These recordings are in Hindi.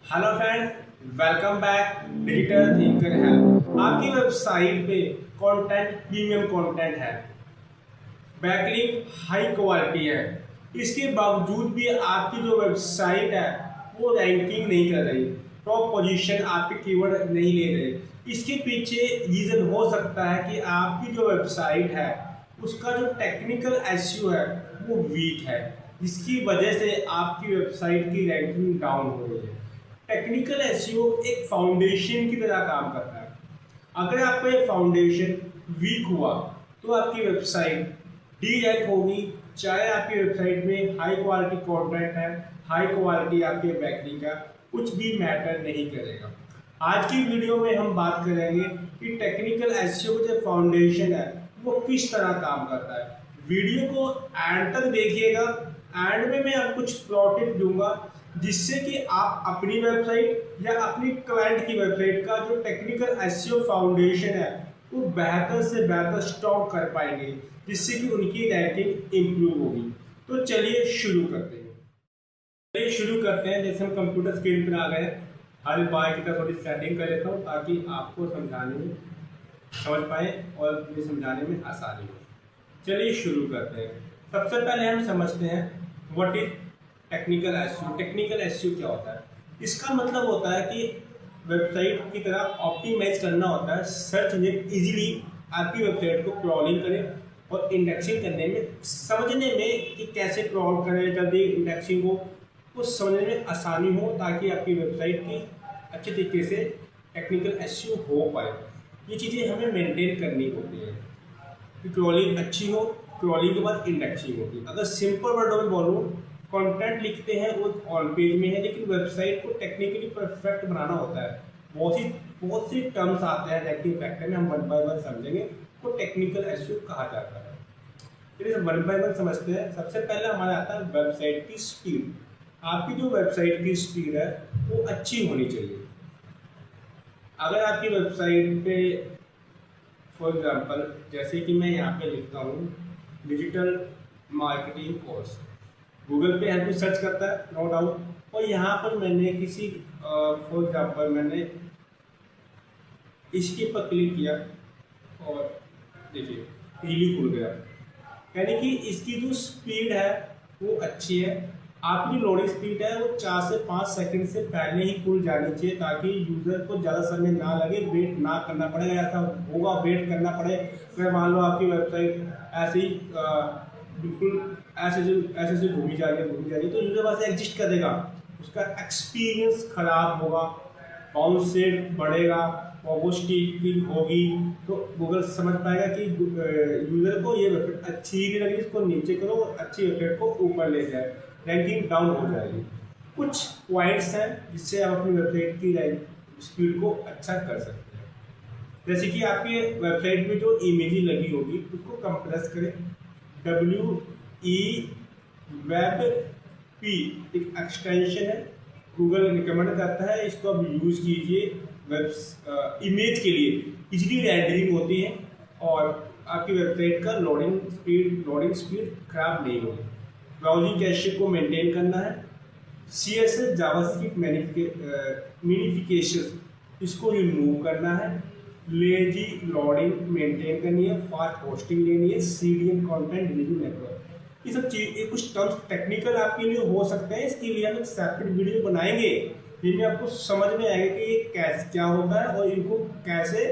Hello friend, welcome back digital thinker help. आपकी वेबसाइट पे कंटेंट प्रीमियम कंटेंट है, बैकलिंक हाई क्वालिटी है, इसके बावजूद भी आपकी जो वेबसाइट है वो रैंकिंग नहीं कर रही, टॉप पोजीशन आपके कीवर्ड नहीं ले रहे। इसके पीछे रीज़न हो सकता है कि आपकी जो वेबसाइट है उसका जो टेक्निकल एसईओ है वो वीक है, जिसकी वजह से आपकी वेबसाइट की रैंकिंग डाउन हो रही है। टेक्निकल एसईओ एक फाउंडेशन की तरह काम करता है। अगर आपका ये फाउंडेशन वीक हुआ तो आपकी वेबसाइट डी रैंक होगी, चाहे आपकी वेबसाइट में हाई क्वालिटी कंटेंट है, हाई क्वालिटी आपके बैकलिंक का, कुछ भी मैटर नहीं करेगा। आज की वीडियो में हम बात करेंगे कि टेक्निकल एसईओ का जो फाउंडेशन है वो किस तरह काम करता है। वीडियो को एंड तक देखिएगा, एंड में मैं आपको कुछ प्रो टिप दूंगा जिससे कि आप अपनी वेबसाइट या अपनी क्लाइंट की वेबसाइट का जो टेक्निकल एसईओ फाउंडेशन है वो बेहतर से बेहतर स्ट्रॉन्ग कर पाएंगे, जिससे कि उनकी रैंकिंग इम्प्रूव होगी। तो चलिए शुरू करते हैं। जैसे हम कंप्यूटर स्क्रीन पर आ गए, हर बार की तरह थोड़ी सेटिंग कर लेता हूँ ताकि आपको समझाने में समझ पाए और मुझे समझाने में आसानी हो। चलिए शुरू करते हैं। सबसे पहले हम समझते हैं what is technical SEO. Technical SEO क्या होता है? इसका मतलब होता है कि वेबसाइट की तरह ऑप्टिमाइज करना होता है, सर्च इंजन इजीली आपकी वेबसाइट को क्रॉलिंग करे और इंडेक्सिंग करने में, समझने में कि कैसे क्रॉल करें, जल्दी इंडेक्सिंग को समझने में आसानी हो ताकि आपकी वेबसाइट की अच्छे तरीके से टेक्निकल एसईओ हो पाए। ये चीज़ें हमें मेंटेन करनी होती है कि क्रॉलिंग अच्छी हो, क्रॉलिंग के बाद इंडेक्सिंग होगी। अगर सिंपल वर्डों में बोलूँ, कंटेंट लिखते हैं वो ऑन पेज में है, लेकिन वेबसाइट को टेक्निकली परफेक्ट बनाना होता है। बहुत सी टर्म्स आते हैं रैंकिंग फैक्टर में, हम वन बाय वन समझेंगे तो टेक्निकल एसईओ कहा जाता है। चलिए वन बाय वन समझते हैं। सबसे पहले हमारा आता है वेबसाइट की स्पीड। आपकी जो वेबसाइट की स्पीड है वो अच्छी होनी चाहिए। अगर आपकी वेबसाइट पे फॉर एग्जाम्पल जैसे कि मैं यहाँ पे लिखता हूँ डिजिटल मार्केटिंग कोर्स, गूगल पे हर कोई सर्च करता है नो डाउट, और यहाँ पर मैंने किसी फॉर एग्जाम्पल मैंने इसके पर क्लिक किया और देखिए पीली खुल गया, यानी कि इसकी जो स्पीड है वो अच्छी है। आपकी लोडिंग स्पीड है वो 4 से 5 सेकंड से पहले ही खुल जानी चाहिए ताकि यूज़र को ज़्यादा समय ना लगे, वेट ना करना पड़ेगा। ऐसा होगा वेट करना पड़े, अगर मान लो आपकी वेबसाइट ऐसे ही बिल्कुल ऐसे से घूमी जा रही है तो यूज़र वहाँ से एग्जिस्ट करेगा, उसका एक्सपीरियंस खराब होगा, बाउंस रेट बढ़ेगा और वो स्टिकिंग होगी, तो गूगल समझ पाएगा कि यूज़र को ये वेबसाइट अच्छी ही नहीं लगी, इसको नीचे करो और अच्छी वेबसाइट को ऊपर ले जाए, रैंकिंग डाउन हो जाएगी। कुछ पॉइंट्स हैं जिससे आप अपनी वेबसाइट की रैंक स्पीड को अच्छा कर सकते हैं। जैसे कि आपके वेबसाइट में जो इमेज लगी होगी उसको कंप्रेस करें। वेब पी एक एक्सटेंशन है, गूगल रिकमेंड करता है, इसको आप यूज़ कीजिए वेब इमेज के लिए। इजीली रेंडरिंग होती है और आपकी वेबसाइट का लोडिंग स्पीड खराब नहीं होगी। ब्राउजिंग कैशे को मेंटेन करना है। CSS जावास्क्रिप्ट मिनिफिकेशन इसको रिमूव करना है। लेजी लोडिंग मेंटेन करनी है, फास्ट होस्टिंग लेनी है, CDN कंटेंट डिलीवरी नेटवर्क, ये सब चीज़ कुछ टर्म्स टेक्निकल आपके लिए हो सकते हैं। इसके लिए हम एक सेपरेट वीडियो बनाएंगे जिनमें आपको समझ में आएगा कि ये कैसे क्या होता है और इनको कैसे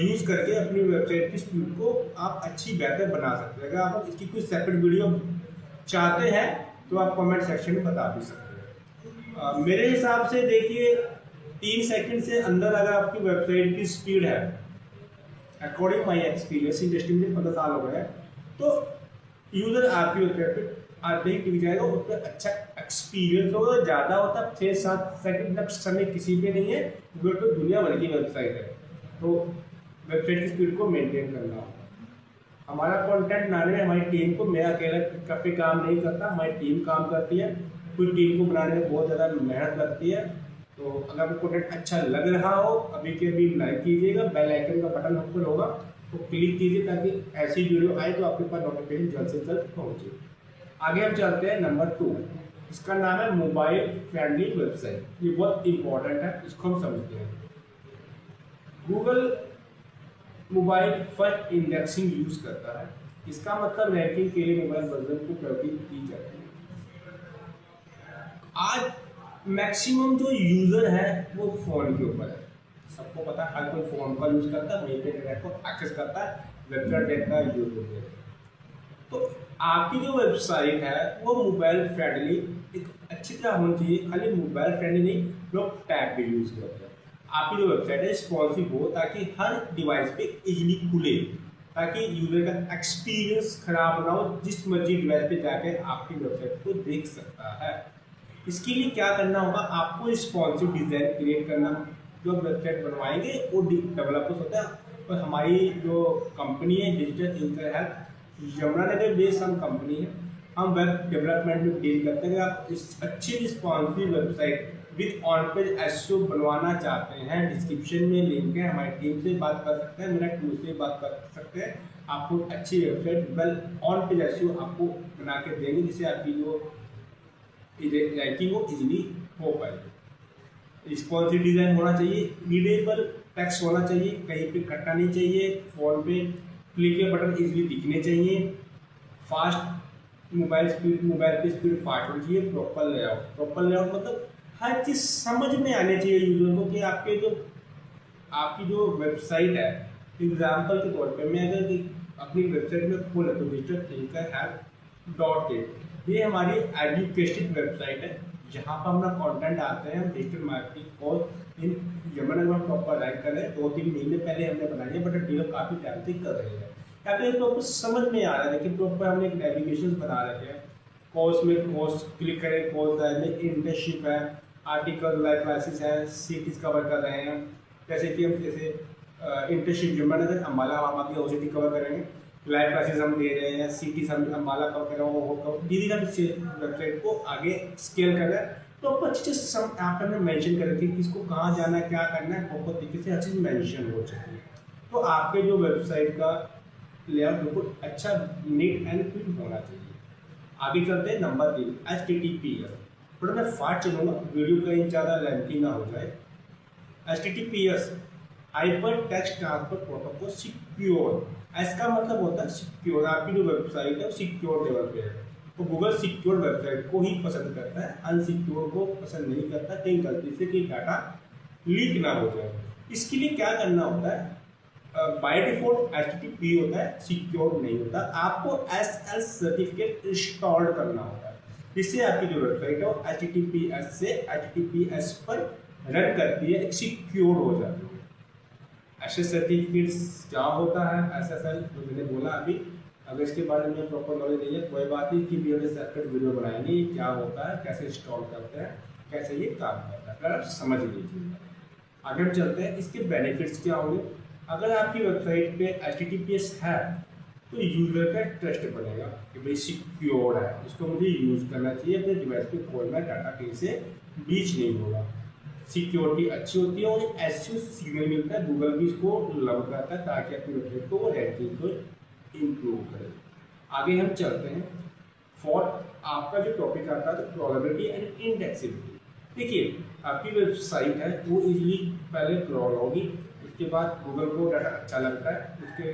यूज़ करके अपनी वेबसाइट की स्पीड को आप अच्छी बेहतर बना सकते हैं। अगर आप इसकी कोई सेपरेट वीडियो चाहते हैं तो आप कमेंट सेक्शन में बता भी सकते हैं। मेरे हिसाब से देखिए 3 सेकंड से अंदर अगर आपकी वेबसाइट की स्पीड है, अकॉर्डिंग माई एक्सपीरियंस, इंडस्ट्री में 15 साल हो गए हैं, तो यूज़र आपकी वेबसाइट पे आते ही टिक जाएगा, उस पर अच्छा एक्सपीरियंस होगा। ज़्यादा होता 6-7 सेकंड तक समय किसी पे नहीं है, गूगल पे दुनिया भर की वेबसाइट है, तो वेबसाइट की स्पीड को मेंटेन करना होगा। हमारा कंटेंट बनाने में हमारी टीम को, मेरा अकेला पे काम नहीं करता, हमारी टीम काम करती है, पूरी टीम को बनाने में बहुत ज़्यादा मेहनत लगती है। तो अगर आपको कंटेंट अच्छा लग रहा हो अभी के अभी लाइक कीजिएगा, बेल आइकन का बटन ऊपर होगा तो क्लिक कीजिए ताकि ऐसी वीडियो आए तो आपके पास नोटिफिकेशन जल्द से जल्द पहुँचे। आगे हम चलते हैं नंबर 2, इसका नाम है मोबाइल फ्रेंडली वेबसाइट। ये बहुत इंपॉर्टेंट है, इसको हम समझते हैं। Google mobile first indexing use करता है। इसका मतलब रैंकिंग के लिए मोबाइल वर्जन को प्रायोरिटी दी जाती है। आज मैक्सिमम जो यूजर है वो फोन के ऊपर है। सबको पता है, हर कोई फोन का यूज करता है, वहीं पे इंटरनेट को एक्सेस करता है, वेबसाइट देखता है, यूट्यूब देखता है। तो आपकी जो वेबसाइट है वो मोबाइल फ्रेंडली एक अच्छी तरह होनी चाहिए। खाली मोबाइल फ्रेंडली नहीं, लोग टैब भी यूज करते हैं। आपकी जो वेबसाइट है रिस्पॉन्सिव हो ताकि हर डिवाइस पे इजीली खुले, ताकि यूजर का एक्सपीरियंस खराब ना हो, जिस मर्जी डिवाइस पे जाकर आपकी वेबसाइट को देख सकता है। इसके लिए क्या करना होगा, आपको रिस्पॉन्सिव डिजाइन क्रिएट करना। जो वेबसाइट बनवाएंगे वो डेवलपर्स होते हैं, और हमारी जो कंपनी है डिजिटल इंकर हेल्थ यमुनानगर बेस्ड हम कंपनी है, हम वेब डेवलपमेंट में डील करते हैं। आप इस अच्छी responsive website with on page SEO बनवाना चाहते हैं, डिस्क्रिप्शन में लिंक है, हमारी टीम से बात कर सकते हैं, मेरा टूल से बात कर सकते हैं। आपको अच्छी website well on page SEO आपको बना के देंगे, जिससे आपकी जो रैंकिंग वो इजीली हो पाए। रिस्पॉन्सिव डिजाइन होना चाहिए, रीडेबल टेक्स्ट होना चाहिए, कहीं पे कटना नहीं चाहिए, फोन पे क्लिक के बटन इजीली दिखने चाहिए, फास्ट मोबाइल पे स्पीड फास्ट होनी चाहिए, प्रॉपर लेआउट मतलब हर चीज़ समझ में आनी चाहिए यूजर को कि आपकी जो वेबसाइट है। एग्जाम्पल के तौर पे मैं अगर अपनी वेबसाइट में खोला तो digital-thinker-help.in, ये हमारी एजुकेशनल वेबसाइट है, जहाँ पर हमारा कंटेंट आते हैं। Digital marketing course in Yamunanagar में प्रॉपर रैंक कर रहे हैं। 2-3 महीने पहले हमने बनाई है, बट डील काफ़ी टाइम से कर रहे हैं। या फिर प्रॉपर समझ में आ रहा है, लेकिन प्रॉपर हमने एक नेविगेशन बना रखे हैं। कोर्स में कोर्स क्लिक करें, कोर्स में इंटर्नशिप है, आर्टिकल लाइव क्लासेस है, सीटीज कवर कर रहे हैं। जैसे कि हम इंटर्नशिप यमुनानगर अम्बाला की ओसीटी कवर करेंगे, लाइव क्लासेस हम दे रहे हैं, सीटीज हम अम्बाला कवर कर रहे हैं। वो धीरे धीरे हम वेबसाइट को आगे स्केल कर रहे हैं। तो आपको अच्छे से यहाँ पर हमने मैंशन कर रखी है, किसको कहाँ जाना है, क्या करना है, प्रॉपर तरीके से हर चीज़ मैंशन हो चुकी है। तो आपके जो वेबसाइट का लेआउट बिल्कुल अच्छा नीट एंड क्लीन होना चाहिए। आगे चलते हैं नंबर 3, HTTPS। थोड़ा मैं फास्ट चलूँगा, वीडियो कहीं ज़्यादा लेंथी ना हो जाए। HTTPS hyper text transfer protocol secure. इसका मतलब होता है सिक्योर। आपकी जो वेबसाइट है सिक्योर लेवल पे है, तो गूगल सिक्योर वेबसाइट को ही पसंद करता है, अनसिक्योर को पसंद नहीं करता, कहीं गलती से कोई डाटा लीक ना हो जाए। इसके लिए क्या करना होता है, बाय डिफॉल्ट HTTP होता है, सिक्योर नहीं होता। आपको SSL सर्टिफिकेट इंस्टॉल करना होता है, जिससे आपकी जो वेबसाइट है वो HTTPS से HTTPS पर रन करती है, सिक्योर हो जाती है। SSL सर्टिफिकेट क्या होता है, SSL जो मैंने बोला अभी, अगर इसके बारे में प्रॉपर नॉलेज नहीं है कोई बात नहीं, कि भी सेपरेट वीडियो बनाएंगे, क्या होता है, कैसे इंस्टॉल करते हैं, कैसे ये काम करता है, फिर आप समझ लीजिए। आगे हम चलते हैं, इसके बेनिफिट्स क्या होंगे। अगर आपकी वेबसाइट पे HTTPS है तो यूजर का ट्रस्ट बनेगा कि भाई सिक्योर है, इसको मुझे यूज़ करना चाहिए, अपने डिवाइस पे खोलना, डाटा कहीं से लीक नहीं होगा, सिक्योरिटी अच्छी होती है, और एसईओ सिग्नल मिलता है, गूगल भी इसको लव करता है ताकि अपनी वेबसाइट को वो रैंकिंग को इम्प्रूव करे। आगे हम चलते हैं, फोर्थ आपका जो टॉपिक आता है तो क्रॉलेबिलिटी एंड इंडेक्सिबिलिटी। देखिए आपकी वेबसाइट है वो इजीली पहले क्रॉल होगी, उसके बाद गूगल को डाटा अच्छा लगता है, उसके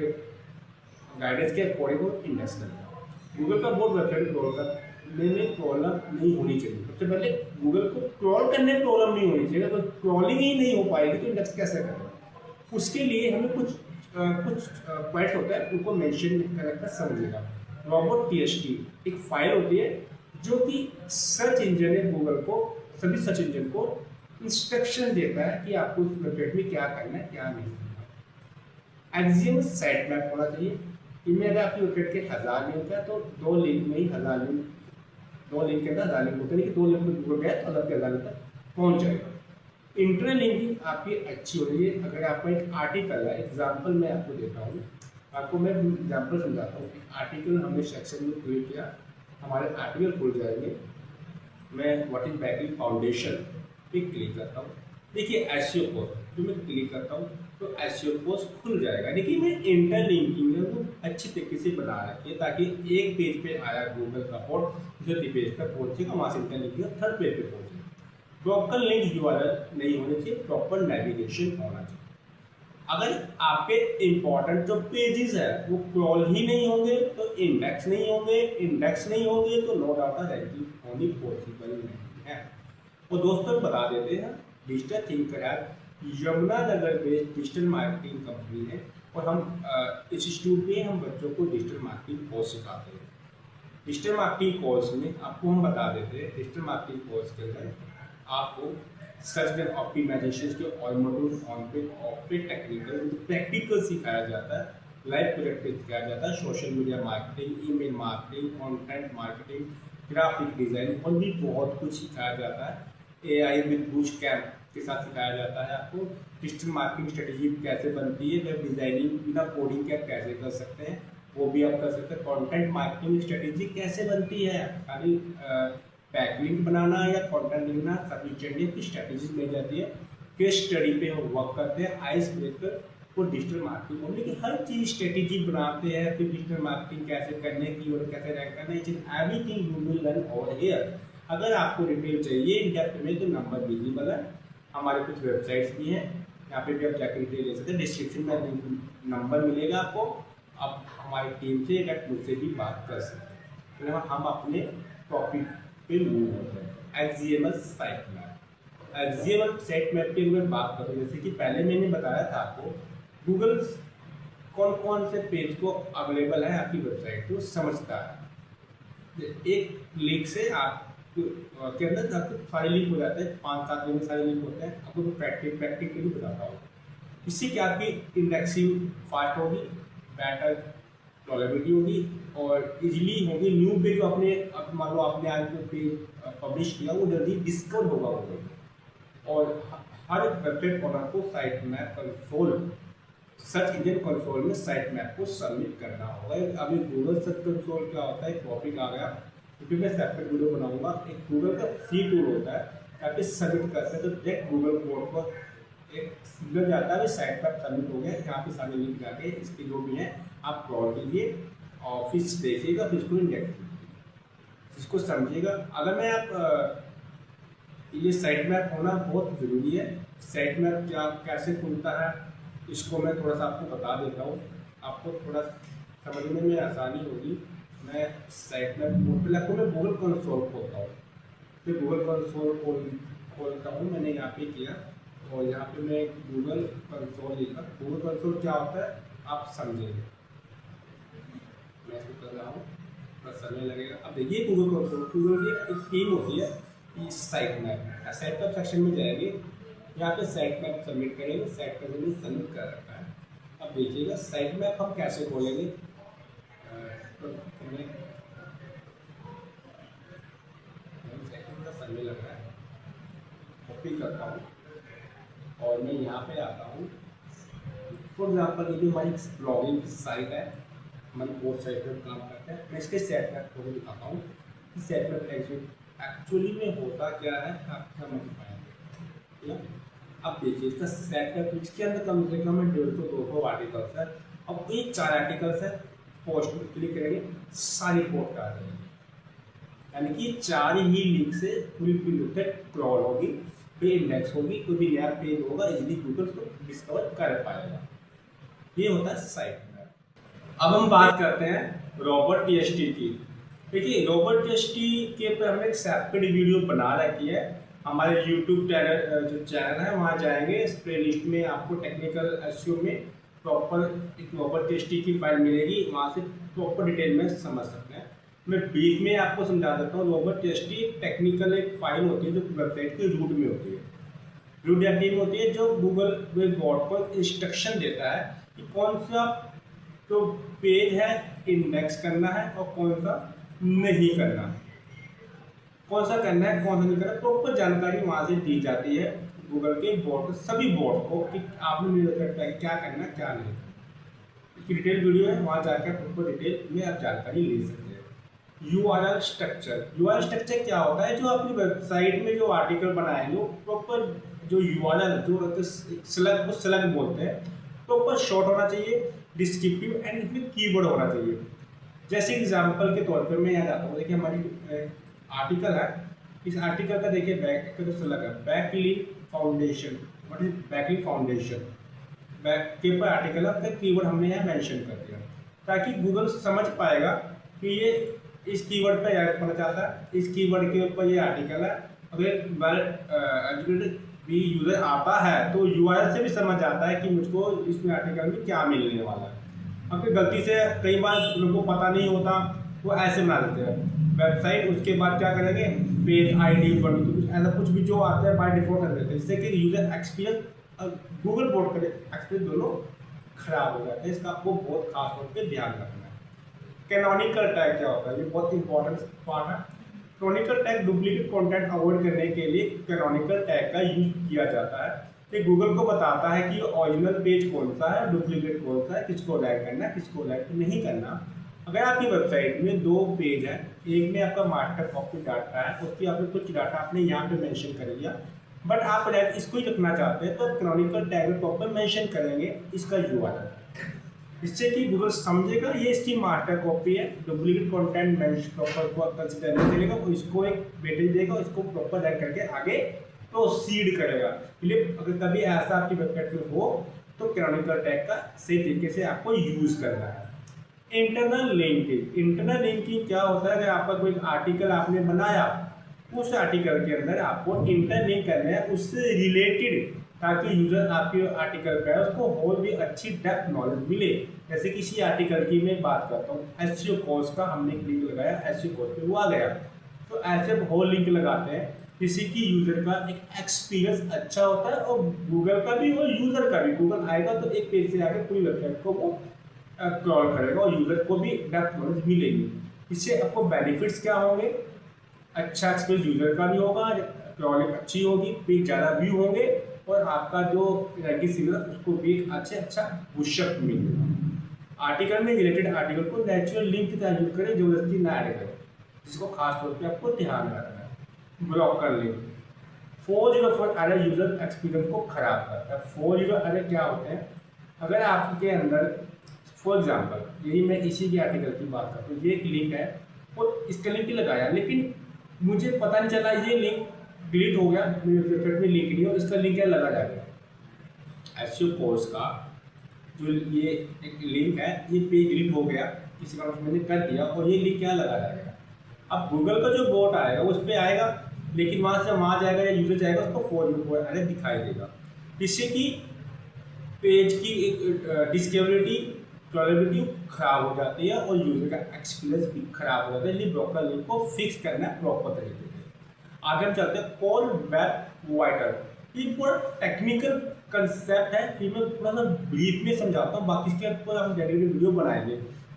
गाइडेंस के अकॉर्डिंग वो इंडेक्स करता है। गूगल का बहुत वेबसाइट क्रॉल करने में प्रॉब्लम नहीं होनी चाहिए। सबसे पहले गूगल को क्रॉल करने में प्रॉब्लम नहीं होनी चाहिए, तो क्रॉलिंग ही नहीं हो पाएगी तो इंडेक्स कैसे करें। उसके लिए हमें कुछ पॉइंट्स होता है, उनको मेंशन करके समझिएगा। robot.txt एक फाइल होती है जो कि सर्च इंजन है, गूगल को, सभी सर्च इंजन को इंस्ट्रक्शन देता है कि आपको उस वेबसाइट में क्या करना है, क्या नहीं करना। एक्सियम साइट मैप होना चाहिए। इनमें अगर आपकी वेबसाइट के 1000 लिंक है तो 2 लिंक में ही 1000 लिंक, 2 लिंक के अंदर 1000 लिंक होते हैं, लेकिन 2 लिंक में गूगल गया तो 1000 लिंक तक पहुँच जाएगा। इंटरलिंकिंग आपकी अच्छी हो रही है। अगर आपका एक आर्टिकल है, एग्जाम्पल मैं आपको देता हूँ, आपको मैं एग्जाम्पल समझाता हूँ। आर्टिकल हमने सेक्शन में क्लिक किया, हमारे आर्टिकल खुल जाएंगे। मैं व्हाट इज बैकिंग फाउंडेशन पे क्लिक करता हूँ। देखिए एसईओ कोर्स जो मैं क्लिक करता हूँ, तो एसईओ कोर्स खुल जाएगा। देखिए मैं इंटरलिंकिंग को अच्छी तरीके से बना रखी है ताकि एक पेज पे आया गूगल का पोर्ट दूसरे पेज तक पहुंचेगा, वहां से इंटरलिंकिंग थर्ड पेज पे पहुंचेगा। प्रॉपर लिंक यूआरएल नहीं होनी चाहिए, प्रॉपर नेविगेशन होना चाहिए। अगर आपके इंपॉर्टेंट जो पेजेस है वो क्रॉल ही नहीं होंगे तो इंडेक्स नहीं होंगे, इंडेक्स नहीं होंगे तो नो डाटा रैंकिंग होनी पॉसिबल नहीं है। तो दोस्तों बता देते हैं, digital thinker app Yamunanagar based digital marketing company है और हम इस इंस्टीट्यूट में हम बच्चों को डिजिटल मार्केटिंग कोर्स सिखाते हैं। डिजिटल मार्केटिंग कोर्स में आपको हम बता देते हैं, डिजिटल मार्केटिंग कोर्स के अंदर आपको सर्च एंड ऑप्टिमाइजेशन के ऑल मॉड्यूल ऑन पे टेक्निकल प्रैक्टिकल सिखाया जाता है, लाइव प्रोजेक्ट सिखाया जाता है, social media marketing, email marketing, content marketing, graphic design और भी बहुत कुछ सिखाया जाता है। एआई विद बूस्ट कैम्प के साथ सिखाया जाता है आपको डिजिटल मार्केटिंग स्ट्रेटेजी कैसे बनती है, वेब डिजाइनिंग बिना कोडिंग के आप कैसे कर सकते हैं वो भी आप कर सकते हैं। कंटेंट मार्केटिंग स्ट्रेटेजी कैसे बनती है, खाली बैकलिंक बनाना या कंटेंट लिखना सफिशिएंट की स्ट्रेटेजी मिल जाती है। केस स्टडी पे हम वर्क करते हैं, आइस ब्रेकर और डिजिटल मार्केटिंग लेकिन हर चीज स्ट्रेटेजी बनाते हैं, फिर डिजिटल मार्केटिंग कैसे करने की और कैसे रैंक करना है, everything you will learn over here. अगर आपको डिटेल चाहिए इन डेप्थ में तो नंबर विजिबल है, हमारे कुछ वेबसाइट्स भी हैं, यहाँ पे भी आप जाकर डिटेल ले सकते हैं। डिस्क्रिप्शन में नंबर मिलेगा आपको, आप हमारी टीम से या मुझसे भी बात कर सकते हैं। हम अपने टॉपिक पे मूव होते हैं। XML site map, XML site map की अगर बात करें, जैसे कि पहले मैंने बताया था आपको गूगल कौन कौन से पेज को अवेलेबल है आपकी वेबसाइट को समझता है। एक लिंक से आप के अंदर आपको सारे लिंक हो जाते हैं, 5-7 लिंक सारे लिंक होते हैं। आपको तो प्रैक्टिकली बताता हूँ। इससे क्या आपकी इंडेक्सिंग फास्ट होगी, बेटर टॉलरेबिलिटी होगी और इजीली होगी। न्यू पेज जो आपने मान लो आपने आज जो पेज पब्लिश किया वो जल्दी डिस्कवर होगा वो, और हर वेबसाइट ओनर को site map console search engine console में साइट मैप को सबमिट करना होगा। अभी गूगल सर्च कंसोल क्या होता है, टॉपिक आ गया क्योंकि मैं सेपरेट वीडियो बनाऊंगा। एक गूगल का फ्री टूल होता है, आप सबमिट करते हैं तो डायरेक्ट गूगल कोड पर एक सिग्नल जाता है, साइट पर सबमिट हो गया। यहाँ पे सारे लिंक जाके इसके जो भी है आप क्रॉल कीजिए और फिर देखिएगा, फिर इसको इंडेक्स कीजिए, इसको समझिएगा। अगर मैं आप ये साइट मैप होना बहुत ज़रूरी है। साइट मैप क्या कैसे खुलता है इसको मैं थोड़ा सा आपको बता देता हूँ, आपको थोड़ा समझने में आसानी होगी। मैं साइट मैप पहले आपको मैं गूगल कंसोल खोलता हूँ, फिर गूगल कंसोल खोलता हूँ। मैंने यहाँ पे किया और यहाँ पे मैं गूगल कंसोल लिखा। गूगल कंसोल क्या होता है आप समझेंगे, मैं इसको कर रहा हूँ, थोड़ा समय लगेगा। अब देखिए गूगल कंसोल, गूगल की एक थीम होती है इस site map. Site map section में जाएंगे, यहाँ पे साइट मैप सबमिट करेंगे, साइट मैप मैंने सबमिट कर रखा है। अब देखिएगा साइट मैप हम कैसे खोलेंगे, तो हमें समय लग रहा है, कॉपी करता हूँ और मैं यहाँ पे आता हूँ। फॉर एग्जाम्पल ये हमारी ब्लॉगिंग की साइट है, हम कोर्स साइट पर काम करते हैं। मैं इसके सेट मैप को दिखाता हूँ कि सेट मैप एक्चुअली में होता क्या है, आप समझ पाएंगे। अब देखिए इसका सेट मैप, इसके अंदर कम से कम 150-200 आर्टिकल्स है। अब ये 4 आर्टिकल्स है, पोस्ट पर क्लिक करेंगे सारी पोस्ट आ जाएगी, यानी कि 4 ही लिंक से पूरी वेबसाइट क्रॉल होगी, फिर इंडेक्स होगी, कोई भी नया पेज होगा इजीली गूगल को डिस्कवर कर पाएगा। ये होता है साइट मैप। अब हम बात करते हैं रॉबर्ट टीएसटी की। देखिए रॉबर्ट टीएसटी के ऊपर हमने एक सेपरेट वीडियो बना रखी है, हमारे यूट्यूब जो चैनल है वहाँ जाएंगे, इस प्ले लिस्ट में आपको टेक्निकल एसईओ में प्रॉपर एक रॉबर्ट टीएसटी की फाइल मिलेगी, वहाँ से प्रॉपर डिटेल में समझ सकते हैं। मैं ब्रीफ में आपको समझा देता हूँ। रॉबर्ट टीएसटी टेक्निकल एक फाइल होती है जो वेबसाइट के रूट में होती है, रूट डायरेक्टरी में होती है, जो गूगल वेब बॉट को इंस्ट्रक्शन देता है कि कौन सा जो पेज है इंडेक्स करना है और कौन सा नहीं करना है, कौन सा करना है कौन सा नहीं करना है। प्रॉपर जानकारी वहाँ से दी जाती है गूगल के बॉट सभी बॉट को कि आपने मेरे वेबसाइट क्या करना है क्या नहीं। इसकी डिटेल वीडियो है, वहाँ जाकर प्रॉपर डिटेल में आप जानकारी ले सकते हैं। URL स्ट्रक्चर, URL स्ट्रक्चर क्या होता है, जो अपनी वेबसाइट में जो आर्टिकल बनाएंगे वो प्रॉपर जो यूआरएल जो स्लग को स्लग बोलते हैं, प्रॉपर शॉर्ट होना चाहिए, डिस्क्रिप्टिव एंड इसमें कीवर्ड होना चाहिए। जैसे एग्जांपल के तौर पर मैं यहाँ जाता हूँ, देखिए हमारी आर्टिकल है, इस आर्टिकल का देखिए बैक का जो स्लग है backlink foundation. What is backlink foundation? Back के ऊपर आर्टिकल है, उसका कीवर्ड हमने यहाँ मेंशन कर दिया ताकि गूगल समझ पाएगा कि ये इस कीवर्ड पर याद करना चाहता है, इस कीवर्ड के ऊपर ये आर्टिकल है। अगर वेल एजुकेटेड भी यूजर आता है तो यूआरएल से भी समझ आता है कि मुझको इसमें आर्टिकल में क्या मिलने वाला है। अगर गलती से कई बार लोगों को पता नहीं होता, वो ऐसे बना देते हैं वेबसाइट, उसके बाद क्या करेंगे पेज आईडी कुछ ऐसा कुछ भी जो आता है बाय डिफॉल्ट कर देते हैं, जिससे कि यूजर एक्सपीरियंस गूगल बोर्ड करे एक्सपीरियंस दोनों खराब हो जाते हैं। इसका आपको बहुत खास तौर पे ध्यान रखना है। कैनोनिकल टैग क्या होता है, ये बहुत इंपॉर्टेंट पार्ट है। Canonical tag duplicate content avoid करने के लिए कैनोनिकल टैग का यूज किया जाता है। ये गूगल को बताता है कि ओरिजिनल पेज कौन सा है, डुप्लीकेट कौन सा है, किसको रैंक करना है, किसको रैंक नहीं करना। अगर आपकी वेबसाइट में 2 पेज है, एक में आपका मास्टर कॉपी डाटा है, उसकी आपने कुछ डाटा आपने यहाँ पे मेंशन कर लिया, बट आप रैंक इसको ही रखना चाहते हैं, तो कैनोनिकल टैग में प्रॉपर मेंशन करेंगे इसका यूआरएल, इससे कि गूगल समझेगा ये इसकी मास्टर कॉपी है, डुप्लीकेट कंटेंट मेंशन प्रॉपर को कंसीडर नहीं करेगा, और इसको एक वेटेज देगा, इसको प्रॉपर रैंक करके आगे प्रोसीड करेगा। इसलिए अगर कभी ऐसा आपकी वेबसाइट में हो तो कैनोनिकल टैग का सही तरीके से आपको यूज करना है। इंटरनल लिंकिंग, इंटरनल लिंकिंग क्या होता है? अगर आपका कोई आर्टिकल आपने बनाया, उस आर्टिकल के अंदर आपको इंटरलिंक करना है उससे रिलेटेड, ताकि यूजर आपके आर्टिकल का है उसको और भी अच्छी डेप्थ नॉलेज मिले। जैसे किसी आर्टिकल की मैं बात करता हूँ, एसईओ कोर्स का हमने एक लिंक लगाया, एसईओ कोर्स पे वो आ गया, तो ऐसे बहुत लिंक लगाते हैं किसी की यूजर का एक एक्सपीरियंस अच्छा होता है, और गूगल का भी और यूजर का भी। गूगल आएगा तो एक पेज से आके पूरी वेबसाइट को वो क्रॉल करेगा और यूजर को भी डेप्थ नॉलेज मिलेगी। इससे आपको बेनिफिट्स क्या होंगे? अच्छा एक्सपीरियंस यूजर का भी होगा, क्रॉलिंग अच्छी होगी, पेज ज़्यादा व्यू होंगे, और आपका जो रैंकिंग सीरीज है उसको भी एक अच्छा पुशअप मिलेगा। आर्टिकल में रिलेटेड आर्टिकल को नेचुरल लिंक की तरह यूज करें, जबरदस्ती ना ऐड करें, जिसको खास तौर पे आपको ध्यान रखना है। Blocker link 404 error user experience को खराब करता है। 404 एरर क्या होते हैं? अगर आपके अंदर फॉर एग्जांपल यही मैं इसी के आर्टिकल की बात करता हूँ, ये एक लिंक है और इसका लिंक लगाया, लेकिन मुझे पता नहीं चला ये लिंक डिलीट हो गया, मेरे वेबसाइट में लिंक नहीं और इसका लिंक क्या लगा जाएगा। एसईओ कोर्स का जो ये एक लिंक है, ये पेज डिलीट हो गया, किसी कारण मैंने कर दिया, और ये लिंक क्या लगा जाएगा। अब गूगल का जो बोट आएगा उस पर आएगा, लेकिन वहाँ से वहाँ जाएगा या यूजर जाएगा उसको 404 एरर दिखाई देगा, जिससे कि पेज की एक डिस्कवरेबिलिटी क्रॉलेबिलिटी खराब हो जाती है और यूजर का एक्सपीरियंस भी खराब हो जाता है। इसलिए ब्रोकर लिंक को फिक्स करना है प्रॉपर तरीके से। आगे हम चलते हैं कॉल वेब वाइडर। ये पूरा टेक्निकल कंसेप्ट है, फिर मैं थोड़ा सा ब्रीफ में समझाता हूँ, बाकी इसके ऊपर हम डेडिकेटेड वीडियो बनाएंगे।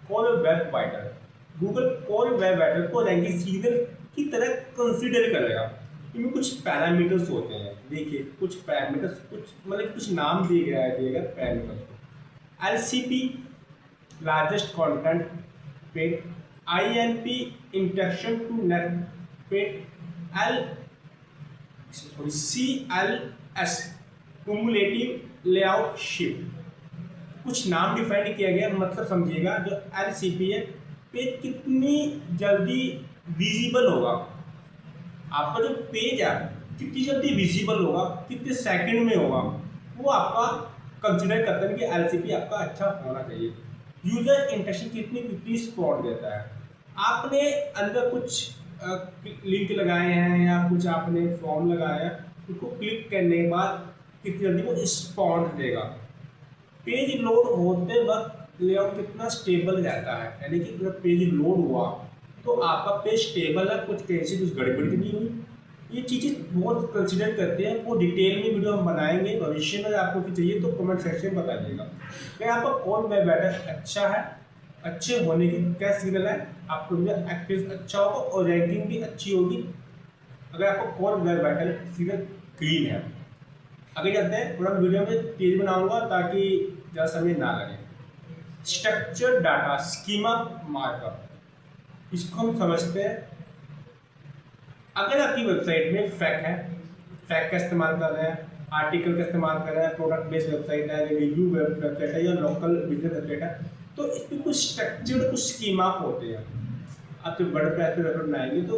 Call web wider, Google call web wider को रैंकिंग सीरियल की तरह कंसीडर करेगा। इनमें कुछ पैरामीटर्स होते हैं, देखिए कुछ पैरामीटर्स, कुछ नाम दिए गया है पैरामीटर्स को। LCP largest content page, INP interaction to net page, CLS cumulative layout shift. कुछ नाम डिफाइन किया गया, मतलब समझिएगा। जो LCP है, पेज कितनी जल्दी विजिबल होगा, आपका जो पेज है कितनी जल्दी विजिबल होगा, कितने सेकंड में होगा, वो आपका कंसिडर करते हैं कि LCP आपका अच्छा होना चाहिए। यूजर इंटरेक्शन कितनी क्विकली रिस्पॉन्ड देता है। आपने अंदर कुछ लिंक लगाए हैं या कुछ आपने फॉर्म लगाया है, उनको क्लिक करने के बाद कितनी जल्दी वो रिस्पॉन्ड देगा। पेज लोड होते वक्त लेआउट कितना स्टेबल रहता है, यानी कि जब पेज लोड हुआ तो आपका पेज स्टेबल है, कुछ कहीं से कुछ गड़बड़ नहीं हुई। ये चीज़ें बहुत कंसिडर करते हैं, वो डिटेल में वीडियो हम बनाएंगे भविष्य में। आपको भी चाहिए तो कमेंट सेक्शन में बताइएगा। क्या आपका कॉल वेब वाइडर अच्छा है, अच्छे होने की क्या सिग्नल है, आपको एक्सपीरियंस अच्छा होगा और रैंकिंग भी अच्छी होगी अगर आपको call web wider signal clean है। आगे चलते हैं, थोड़ा वीडियो में तेज बनाऊंगा ताकि ज़्यादा समय ना लगे। स्ट्रक्चर डाटा स्कीमा मार्कअप, इसको हम समझते हैं। अगर आपकी वेबसाइट में फैक है, फैक का इस्तेमाल कर रहे हैं, आर्टिकल का इस्तेमाल कर रहे हैं, प्रोडक्ट बेस्ड वेबसाइट है, रिव्यू वेबसाइट है या लोकल बिजनेस वेबसाइट है, तो इसमें कुछ स्ट्रक्चर्ड कुछ स्कीमा होते हैं। आप जब वर्डप्रेस पे वेबसाइट बनाएंगे तो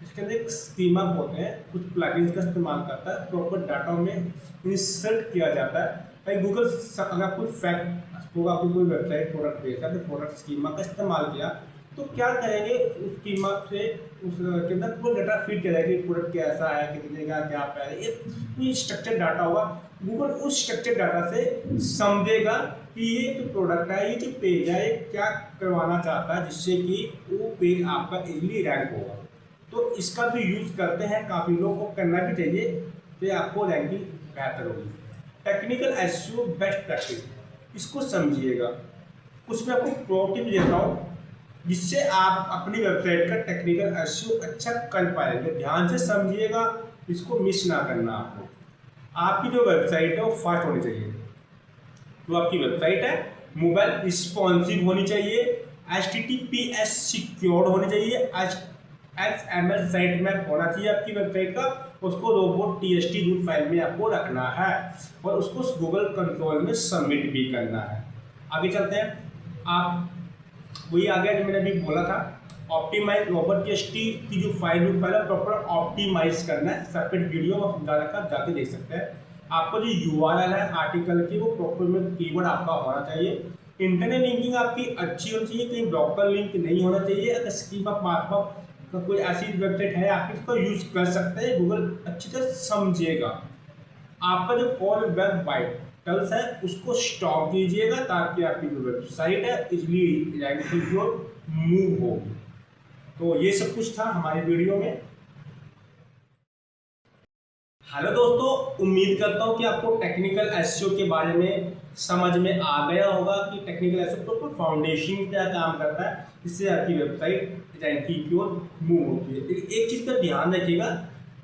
इसके अंदर एक स्कीमा होते हैं, कुछ प्लगइन्स का इस्तेमाल करता है, प्रॉपर डाटा में इंसर्ट किया जाता है। भाई गूगल अगर कोई फैक्ट होगा, आपको कोई वेबसाइट प्रोडक्ट बेस्ड है तो प्रोडक्ट स्कीमा का इस्तेमाल किया तो क्या करेंगे, उस स्कीमा से उसके अंदर पूरा डाटा फीड किया जाएगा कि प्रोडक्ट कैसा है, कितने का क्या पैसा है, ये स्ट्रक्चर डाटा होगा। गूगल उस स्ट्रक्चर डाटा से समझेगा कि ये जो प्रोडक्ट है, ये जो पेज है, ये क्या करवाना चाहता है जिससे कि वो पेज आपका इजीली रैंक होगा। तो इसका भी यूज़ करते हैं, काफ़ी लोगों को करना भी चाहिए, तो आपको रैंकिंग बेहतर होगी। टेक्निकल एसईओ बेस्ट प्रैक्टिस, इसको समझिएगा। कुछ मैं आपको प्रो टिप देता हूँ जिससे आप अपनी वेबसाइट का टेक्निकल एसईओ अच्छा कर पाएंगे। ध्यान से समझिएगा, इसको मिस ना करना। आपकी जो वेबसाइट है वो फास्ट होनी चाहिए। तो आपकी वेबसाइट है मोबाइल रिस्पॉन्सिव होनी चाहिए, HTTPS सिक्योर्ड होनी चाहिए, XML साइट मैप होना चाहिए आपकी वेबसाइट का। उसको रोबोट TXT रूट फाइल में आपको रखना है और उसको गूगल कंसोल में सबमिट भी करना है। आगे चलते हैं। आप वही आ गया जो मैंने अभी बोला था, ऑप्टिमाइज रोबोट TXT की जो फाइल है प्रॉपर ऑप्टिमाइज करना है। सेपरेट वीडियो में समझा रखा, आप जाके देख सकते हैं। आपको जो URL है आर्टिकल की वो प्रॉपर में कीवर्ड आपका होना चाहिए। इंटरनेट लिंकिंग आपकी अच्छी होनी चाहिए, कहीं ब्रोकर लिंक नहीं होना चाहिए। अगर स्कीमा पाथ का कोई ऐसी वेबसाइट है आप इसको यूज कर सकते हैं, गूगल अच्छी तरह समझिएगा। आपका जो कॉल वेब वाइटल्स है उसको स्टॉप कीजिएगा ताकि आपकी जो वेबसाइट है इसलिए रैंकिंग की ओर मूव हो। तो ये सब कुछ था हमारी वीडियो में। हेलो दोस्तों, उम्मीद करता हूँ कि आपको टेक्निकल एसईओ के बारे में समझ में आ गया होगा कि टेक्निकल एसईओ प्रॉपर फाउंडेशन क्या काम करता है, जिससे आपकी वेबसाइट रैंकिंग की ओर मूव होती है। लेकिन एक चीज़ का ध्यान रखिएगा,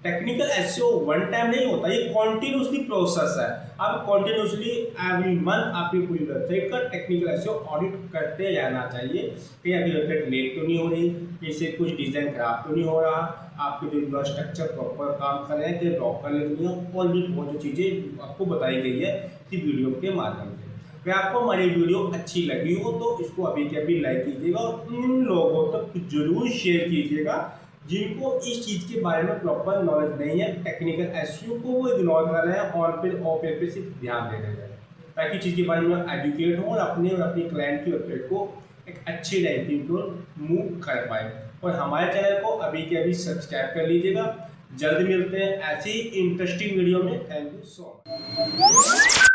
टेक्निकल एसईओ वन टाइम नहीं होता, ये कॉन्टिन्यूसली प्रोसेस है। आप कॉन्टिन्यूसली एवरी मंथ आपकी पूरी वेबसाइट का टेक्निकल एसईओ ऑडिट करते रहना चाहिए। कहीं आपकी वेबसाइट लेट तो नहीं हो रही, कहीं से कुछ डिज़ाइन खराब तो नहीं हो रहा, आपके जो इंफ्रास्ट्रक्चर प्रॉपर काम कर रहे हैं, कहीं ब्लॉकर नहीं हो, और भी बहुत चीज़ें आपको बताई गई है इस वीडियो के माध्यम से। अगर आपको हमारी वीडियो अच्छी लगी हो तो इसको अभी के अभी लाइक कीजिएगा और उन लोगों तक जरूर शेयर कीजिएगा जिनको इस चीज़ के बारे में प्रॉपर नॉलेज नहीं है। टेक्निकल एसईओ को वो इग्नोर कर रहे हैं, ऑन पे ऑफ पे सिर्फ ध्यान दे रहे हैं, ताकि चीज़ के बारे में एजुकेट हो और अपनी क्लाइंट की वेबसाइट को एक अच्छी रैंकिंग को मूव कर पाए। और हमारे चैनल को अभी के अभी सब्सक्राइब कर लीजिएगा। जल्द मिलते हैं ऐसी इंटरेस्टिंग वीडियो में। Thank you so much.